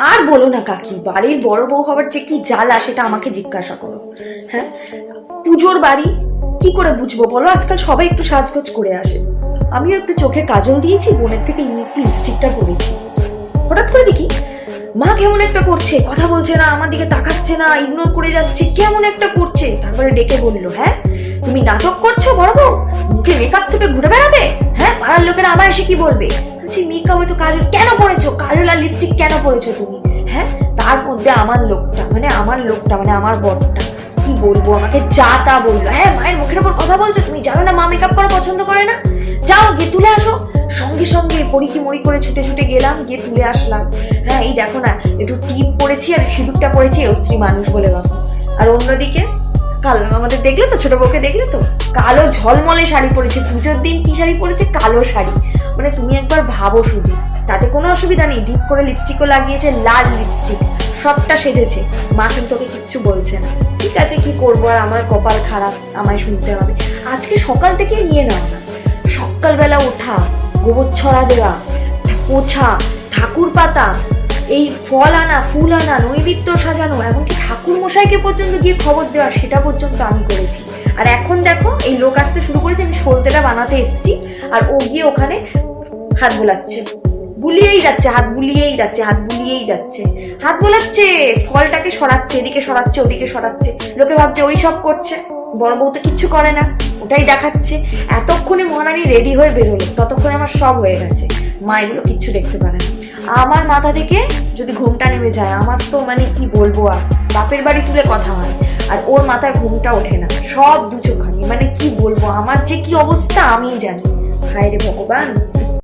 আর বলো না কাকি, বাড়ির বড় বউ হবার যে কি জ্বালা সেটা আমাকে জিজ্ঞাসা করো। হ্যাঁ, পুজোর বাড়ি কি করে বুঝবো বলো? আজকাল সবাই একটু সাজগোজ করে আসে, আমিও একটু চোখে কাজল দিয়েছি, বোনের থেকে একটু লিপস্টিকটা পরেছি। হঠাৎ করে দেখি মা কেমন একটা করছে, কথা বলছে না, আমার দিকে তাকাচ্ছে না, ইগনোর করে যাচ্ছে, কেমন একটা করছে। তারপরে ডেকে বললো, হ্যাঁ তুমি নাটক করছো বড় বউ, মুখে মেকআপ থেকে ঘুরে বেড়াবে? হ্যাঁ, পাড়ার লোকেরা আমার এসে কি বলবে? বলছি মেকআপ তো কাজল কেন পরেছো, কাজল আর লিপস্টিক কেন পরেছো তুমি? হ্যাঁ, তার মধ্যে আমার লোকটা মানে আমার বরটা কি বলবো, আমাকে যা তা বললো। হ্যাঁ, মায়ের মুখের উপর কথা বলছো, তুমি জানো না মা মেকআপ করা পছন্দ করে না? যাও গিয়ে তুলে আসো। সঙ্গে সঙ্গে পরিকি মরি করে ছুটে ছুটে গেলাম, গিয়ে তুলে আসলাম। হ্যাঁ, এই দেখো না, একটু টিপ পরেছি আর সিঁদুরটা পরেছি, অস্ত্রী মানুষ বলে বাবা। আর অন্যদিকে কাল আমাদের দেখলে তো, ছোট বউকে দেখলে তো, কালো ঝলমলে শাড়ি পরেছে। পুজোর দিন কি শাড়ি পরেছে? কালো শাড়ি। মানে তুমি একবার ভাবো শুধু, তাতে কোনো অসুবিধা নেই, ডিপ করে লিপস্টিকও লাগিয়েছে, লাল লিপস্টিক, সবটা সেজেছে। মা কিন্তু ওকে কিচ্ছু বলছে না। ঠিক আছে, কি করবো আর, আমার কপাল খারাপ, আমায় শুনতে হবে। আজকে সকাল থেকে নিয়ে নাও না, সকালবেলা ওঠা, গোবর ছড়া দেওয়া, পোছা, ঠাকুর পাতা, এই ফল আনা, ফুল আনা, নৈবেদ্য সাজানো, এমনকি ঠাকুর মশাইকে পর্যন্ত গিয়ে খবর দেওয়া, সেটা পর্যন্ত আমি করেছি। আর এখন দেখো এই লোক আসতে শুরু করেছে, আমি সলতেটা বানাতে এসেছি, আর ও গিয়ে ওখানে হাত বোলাচ্ছে, বুলিয়েই যাচ্ছে, হাত বুলিয়েই যাচ্ছে, হাত বুলিয়েই যাচ্ছে, হাত বোলাচ্ছে, ফলটাকে সরাচ্ছে, এদিকে সরাচ্ছে, ওদিকে সরাচ্ছে। লোকে ভাবছে ওই সব করছে, বড় বউ তো কিচ্ছু করে না, ওটাই দেখাচ্ছে। এতক্ষণে মহারানী রেডি হয়ে বেরোলো, ততক্ষণে আমার সব হয়ে গেছে। মা এগুলো কিচ্ছু দেখতে পারে না। আমার মাথা থেকে যদি ঘুমটা নেমে যায়, আমার তো মানে কি বলবো, আর বাপের বাড়ি তুলে কথা হয়, আর ওর মাথার ঘুমটা ওঠে না, সব দু চোখানি, মানে কি বলবো, আমার যে কি অবস্থা আমিই জানি। হায় রে ভগবান।